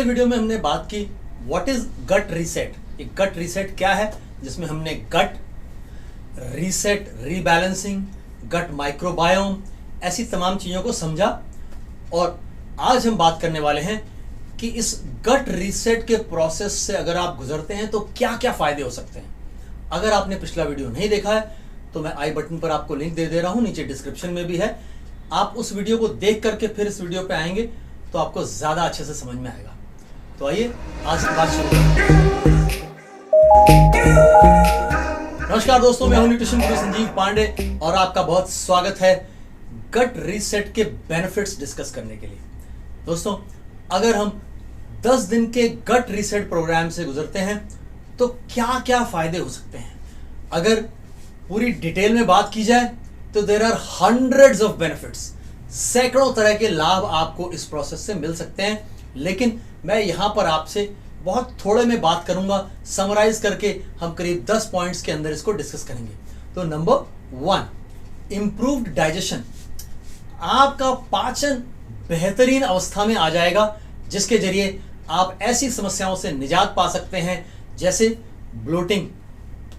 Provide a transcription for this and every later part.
Video में हमने बात की व्हाट इज गट रीसेट। ये गट रीसेट क्या है, जिसमें हमने गट रीसेट, रीबैलेंसिंग, गट माइक्रोबायोम, ऐसी तमाम चीज़ों को समझा। और आज हम बात करने वाले हैं कि इस गट रीसेट के प्रोसेस से अगर आप गुजरते हैं तो क्या क्या फायदे हो सकते हैं। अगर आपने पिछला वीडियो नहीं देखा है तो मैं आई बटन पर आपको लिंक दे रहा हूं, नीचे डिस्क्रिप्शन में भी है। आप उस वीडियो को देख करके फिर इस वीडियो पे आएंगे तो आपको ज्यादा अच्छे से समझ में आएगा। तो आइए आज की बात शुरू करते हैं। नमस्कार दोस्तों, मैं हूं न्यूट्रिशन गुरु संजीव पांडे और आपका बहुत स्वागत है गट रीसेट के बेनिफिट्स डिस्कस करने के लिए। दोस्तों, अगर हम 10 दिन के गट रीसेट प्रोग्राम से गुजरते हैं तो क्या क्या फायदे हो सकते हैं। अगर पूरी डिटेल में बात की जाए तो there are hundreds of benefits, सैकड़ों तरह के लाभ आपको इस प्रोसेस से मिल सकते हैं। लेकिन मैं यहां पर आपसे बहुत थोड़े में बात करूंगा, समराइज करके हम करीब 10 पॉइंट्स के अंदर इसको डिस्कस करेंगे। तो नंबर 1, इंप्रूव्ड डाइजेशन। आपका पाचन बेहतरीन अवस्था में आ जाएगा, जिसके जरिए आप ऐसी समस्याओं से निजात पा सकते हैं जैसे ब्लोटिंग,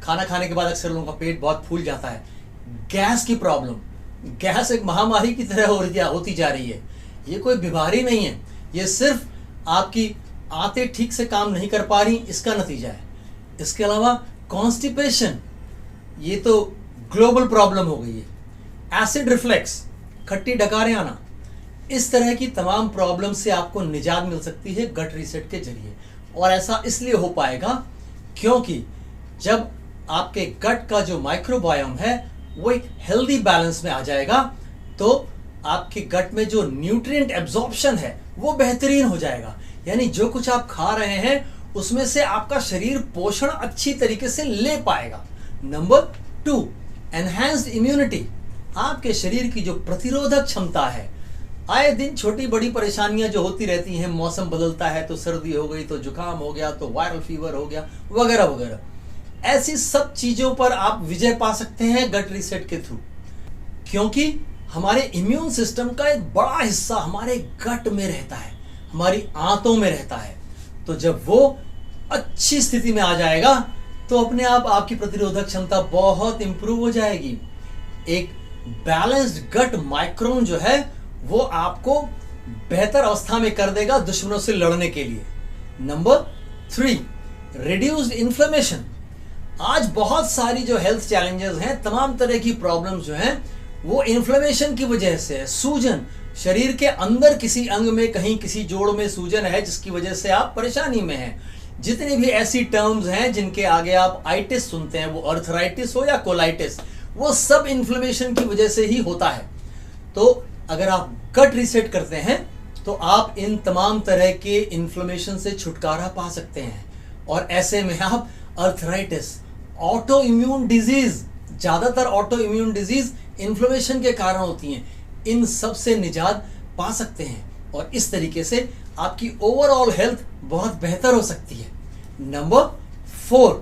खाना खाने के बाद अक्सर लोगों का पेट बहुत फूल जाता है, गैस की प्रॉब्लम। गैस एक महामारी की तरह होती जा रही है। ये कोई बीमारी नहीं है, ये सिर्फ आपकी आंतें ठीक से काम नहीं कर पा रही, इसका नतीजा है। इसके अलावा कॉन्स्टिपेशन, ये तो ग्लोबल प्रॉब्लम हो गई है। एसिड रिफ्लेक्स, खट्टी डकारें आना, इस तरह की तमाम प्रॉब्लम से आपको निजात मिल सकती है गट रीसेट के जरिए। और ऐसा इसलिए हो पाएगा क्योंकि जब आपके गट का जो माइक्रोबायोम है वो एक हेल्दी बैलेंस में आ जाएगा तो आपके गट में जो न्यूट्रिएंट एब्जॉर्प्शन है वो बेहतरीन हो जाएगा। यानी जो कुछ आप खा रहे हैं उसमें से आपका शरीर पोषण अच्छी तरीके से ले पाएगा। Number 2, enhanced immunity. आपके शरीर की जो प्रतिरोधक क्षमता है, आए दिन छोटी बड़ी परेशानियां जो होती रहती हैं, मौसम बदलता है तो सर्दी हो गई, तो जुकाम हो गया, तो वायरल फीवर हो गया, वगैरह वगैरह, ऐसी सब चीजों पर आप विजय पा सकते हैं गट रीसेट के थ्रू। क्योंकि हमारे इम्यून सिस्टम का एक बड़ा हिस्सा हमारे गट में रहता है, हमारी आंतों में रहता है। तो जब वो अच्छी स्थिति में आ जाएगा तो अपने आप आपकी प्रतिरोधक क्षमता बहुत इंप्रूव हो जाएगी। एक बैलेंस्ड गट माइक्रोन जो है वो आपको बेहतर अवस्था में कर देगा दुश्मनों से लड़ने के लिए। Number 3, reduced inflammation. आज बहुत सारी जो हेल्थ चैलेंजेस हैं, तमाम तरह की प्रॉब्लम्स जो हैं वो इन्फ्लेमेशन की वजह से है। सूजन, शरीर के अंदर किसी अंग में, कहीं किसी जोड़ में सूजन है जिसकी वजह से आप परेशानी में हैं। जितनी भी ऐसी टर्म्स हैं जिनके आगे आप आइटिस सुनते हैं, वो अर्थराइटिस हो या कोलाइटिस, वो सब इन्फ्लेमेशन की वजह से ही होता है। तो अगर आप गट रीसेट करते हैं तो आप इन तमाम तरह के इन्फ्लेमेशन से छुटकारा पा सकते हैं। और ऐसे में आप अर्थराइटिस, ऑटो इम्यून डिजीज, ज्यादातर ऑटो इम्यून डिजीज इन्फ्लेमेशन के कारण होती हैं, इन सब से निजात पा सकते हैं। और इस तरीके से आपकी ओवरऑल हेल्थ बहुत बेहतर हो सकती है। Number 4,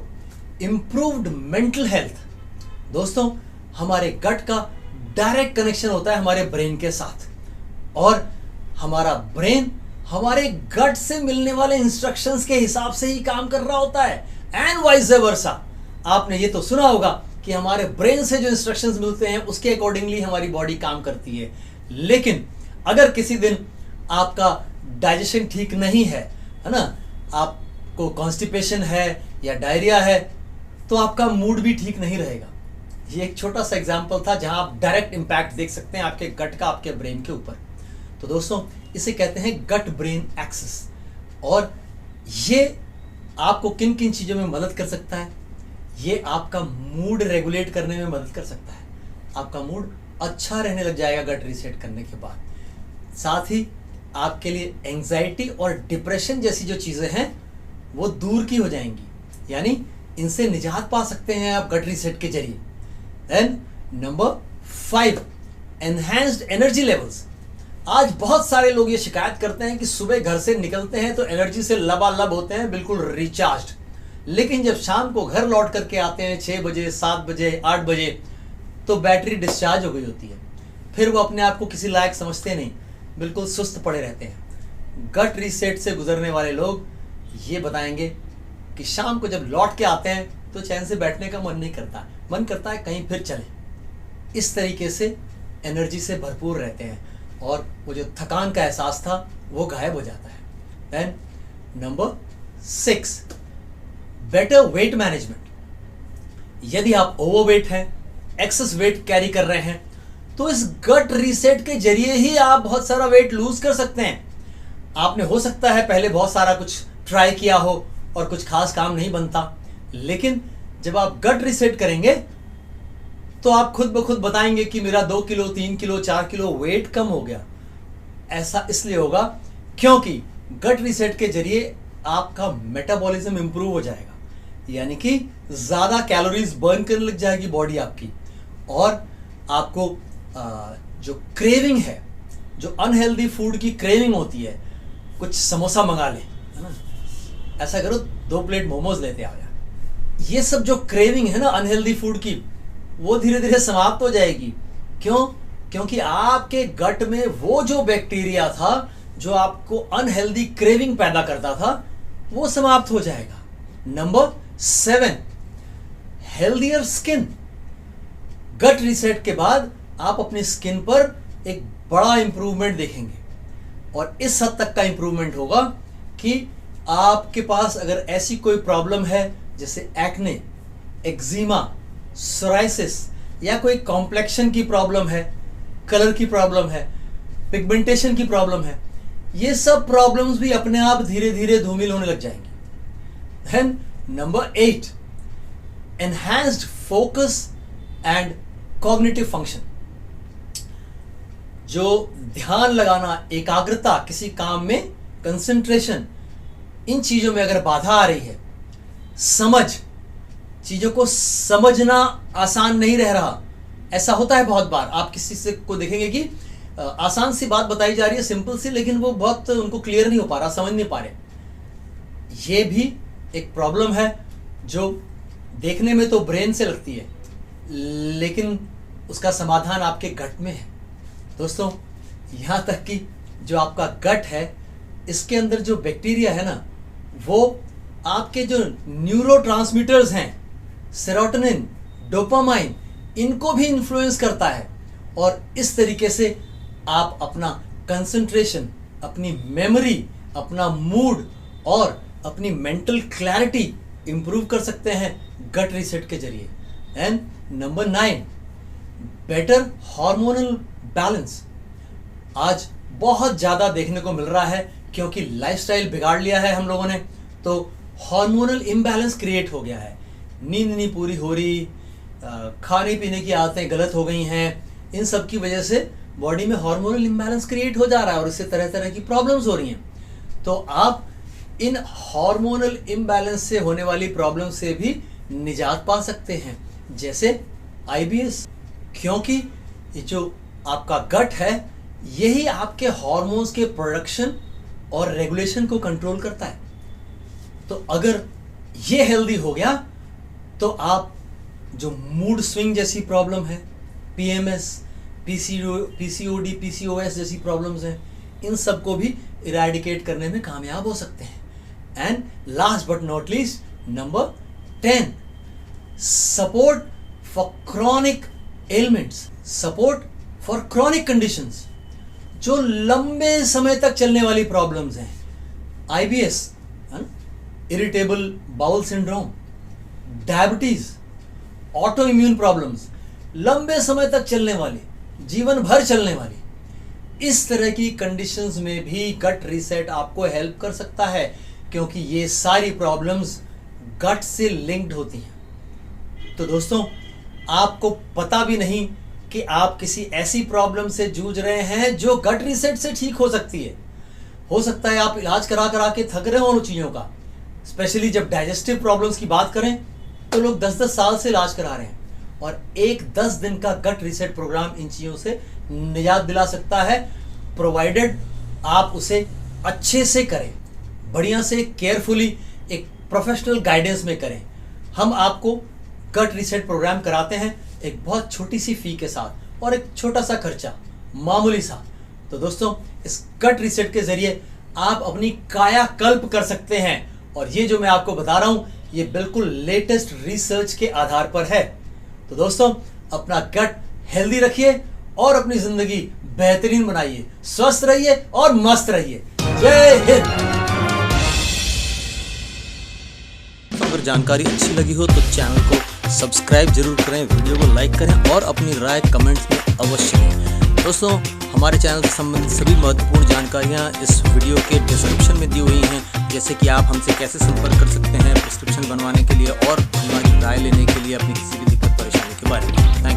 improved mental health. दोस्तों, हमारे गट का डायरेक्ट कनेक्शन होता है हमारे ब्रेन के साथ, और हमारा ब्रेन हमारे गट से मिलने वाले इंस्ट्रक्शंस के हिसाब से ही काम कर रहा होता है, एंड वाइस वर्सा। आपने ये तो सुना होगा कि हमारे ब्रेन से जो इंस्ट्रक्शंस मिलते हैं उसके अकॉर्डिंगली हमारी बॉडी काम करती है। लेकिन अगर किसी दिन आपका डाइजेशन ठीक नहीं है ना, आपको कॉन्स्टिपेशन है या डायरिया है, तो आपका मूड भी ठीक नहीं रहेगा। ये एक छोटा सा एग्जाम्पल था जहां आप डायरेक्ट इंपैक्ट देख सकते हैं आपके गट का आपके ब्रेन के ऊपर। तो दोस्तों, इसे कहते हैं गट ब्रेन एक्सिस। और ये आपको किन किन चीज़ों में मदद कर सकता है? ये आपका मूड रेगुलेट करने में मदद कर सकता है। आपका मूड अच्छा रहने लग जाएगा गट रीसेट करने के बाद। साथ ही आपके लिए एंजाइटी और डिप्रेशन जैसी जो चीज़ें हैं वो दूर की हो जाएंगी, यानी इनसे निजात पा सकते हैं आप गट रीसेट के जरिए। Then number 5, enhanced energy levels. आज बहुत सारे लोग ये शिकायत करते हैं कि सुबह घर से निकलते हैं तो एनर्जी से लबालब होते हैं, बिल्कुल रिचार्ज्ड, लेकिन जब शाम को घर लौट करके आते हैं 6 बजे, 7 बजे, 8 बजे, तो बैटरी डिस्चार्ज हो गई होती है। फिर वो अपने आप को किसी लायक समझते नहीं, बिल्कुल सुस्त पड़े रहते हैं। गट रीसेट से गुजरने वाले लोग ये बताएंगे कि शाम को जब लौट के आते हैं तो चैन से बैठने का मन नहीं करता, मन करता है कहीं फिर चले। इस तरीके से एनर्जी से भरपूर रहते हैं और वो जो थकान का एहसास था वो गायब हो जाता है। Then number 6, better weight management. यदि आप ओवरवेट हैं, एक्सेस वेट कैरी कर रहे हैं, तो इस गट रीसेट के जरिए ही आप बहुत सारा वेट लूज कर सकते हैं। आपने हो सकता है पहले बहुत सारा कुछ ट्राई किया हो और कुछ खास काम नहीं बनता, लेकिन जब आप गट रीसेट करेंगे तो आप खुद ब खुद बताएंगे कि मेरा 2 किलो 3 किलो 4 किलो वेट कम हो गया। ऐसा इसलिए होगा क्योंकि गट रीसेट के जरिए आपका मेटाबॉलिज्म इंप्रूव हो जाएगा, यानी कि ज्यादा कैलोरीज बर्न करने लग जाएगी बॉडी आपकी, और आपको जो क्रेविंग है, जो अनहेल्दी फूड की क्रेविंग होती है, कुछ समोसा मंगा ले, है ना, ऐसा करो 2 प्लेट मोमोज लेते आ जा, ये सब जो क्रेविंग है ना अनहेल्दी फूड की, वो धीरे धीरे समाप्त हो जाएगी। क्यों? क्योंकि आपके गट में वो जो बैक्टीरिया था जो आपको अनहेल्दी क्रेविंग पैदा करता था वो समाप्त हो जाएगा। Number 7, healthier skin. Gut reset के बाद आप अपनी स्किन पर एक बड़ा इंप्रूवमेंट देखेंगे, और इस हद तक का इंप्रूवमेंट होगा कि आपके पास अगर ऐसी कोई प्रॉब्लम है जैसे एक्ने, एक्जिमा, सोराइसिस, या कोई कॉम्प्लेक्शन की प्रॉब्लम है, कलर की प्रॉब्लम है, पिगमेंटेशन की प्रॉब्लम है, ये सब प्रॉब्लम्स भी अपने आप धीरे धीरे धूमिल होने लग जाएंगी। Then number 8, enhanced focus and cognitive function. जो ध्यान लगाना, एकाग्रता, किसी काम में कंसंट्रेशन, इन चीजों में अगर बाधा आ रही है, समझ, चीजों को समझना आसान नहीं रह रहा, ऐसा होता है बहुत बार। आप किसी से को देखेंगे कि आसान सी बात बताई जा रही है, सिंपल सी, लेकिन वो बहुत उनको क्लियर नहीं हो पा रहा, समझ नहीं पा रहे। ये भी एक प्रॉब्लम है जो देखने में तो ब्रेन से लगती है, लेकिन उसका समाधान आपके गट में है। दोस्तों, यहां तक कि जो आपका गट है, इसके अंदर जो बैक्टीरिया है ना, वो आपके जो न्यूरोट्रांसमीटर्स हैं, सेरोटोनिन, डोपामाइन, इनको भी इन्फ्लुएंस करता है, और इस तरीके से आप अपना कंसंट्रेशन, अपनी मेमोरी, अपना मूड और अपनी मेंटल क्लैरिटी इंप्रूव कर सकते हैं गट रीसेट के जरिए। And number 9, better hormonal balance. आज बहुत ज्यादा देखने को मिल रहा है क्योंकि लाइफस्टाइल बिगाड़ लिया है हम लोगों ने, तो हार्मोनल इम्बैलेंस क्रिएट हो गया है। नींद नहीं पूरी हो रही, खाने पीने की आदतें गलत हो गई हैं, इन सब की वजह से बॉडी में हार्मोनल इम्बैलेंस क्रिएट हो जा रहा है और इससे तरह तरह की प्रॉब्लम्स हो रही हैं। तो आप इन हार्मोनल इम्बैलेंस से होने वाली प्रॉब्लम से भी निजात पा सकते हैं, जैसे आईबीएस, क्योंकि ये जो आपका गट है यही आपके हार्मोन्स के प्रोडक्शन और रेगुलेशन को कंट्रोल करता है। तो अगर ये हेल्दी हो गया तो आप जो मूड स्विंग जैसी प्रॉब्लम है, पीएमएस, पीसीओडी, पीसीओएस जैसी प्रॉब्लम्स हैं, इन सबको भी इरेडिकेट करने में कामयाब हो सकते हैं। And last but not least, number 10, support for chronic elements, support for chronic conditions, जो लंबे समय तक चलने वाली प्रॉब्लम्स हैं, IBS, irritable bowel syndrome, diabetes, auto immune problems, लंबे समय तक चलने वाली, जीवन भर चलने वाली, इस तरह की कंडीशंस में भी गट रीसेट आपको हेल्प कर सकता है, क्योंकि ये सारी प्रॉब्लम्स गट से लिंक्ड होती हैं। तो दोस्तों, आपको पता भी नहीं कि आप किसी ऐसी प्रॉब्लम से जूझ रहे हैं जो गट रीसेट से ठीक हो सकती है। हो सकता है आप इलाज करा करा के थक रहे हो उन चीज़ों का, स्पेशली जब डाइजेस्टिव प्रॉब्लम्स की बात करें तो लोग 10-10 साल से इलाज करा रहे हैं, और एक 10 दिन का गट रीसेट प्रोग्राम इन चीज़ों से निजात दिला सकता है, प्रोवाइडेड आप उसे अच्छे से करें, बढ़िया से, केयरफुली, एक प्रोफेशनल गाइडेंस में करें। हम आपको गट रीसेट प्रोग्राम कराते हैं एक बहुत छोटी सी फी के साथ और एक छोटा सा खर्चा, मामूली सा। तो दोस्तों, इस गट रीसेट के जरिए आप अपनी कायाकल्प कर सकते हैं। और ये जो मैं आपको बता रहा हूं ये बिल्कुल लेटेस्ट रिसर्च के आधार पर है। तो दोस्तों अपना गट हेल्दी रखिए और अपनी जिंदगी बेहतरीन बनाइए, स्वस्थ रहिए और मस्त रहिए। जय हिंद। अगर जानकारी अच्छी लगी हो तो चैनल को सब्सक्राइब जरूर करें, वीडियो को लाइक करें और अपनी राय कमेंट्स में अवश्य दें। दोस्तों हमारे चैनल से संबंधित सभी महत्वपूर्ण जानकारियां इस वीडियो के डिस्क्रिप्शन में दी हुई हैं, जैसे कि आप हमसे कैसे संपर्क कर सकते हैं प्रिस्क्रिप्शन बनवाने के लिए और हमारी राय लेने के लिए अपनी किसी भी दिक्कत परेशानी के बारे में।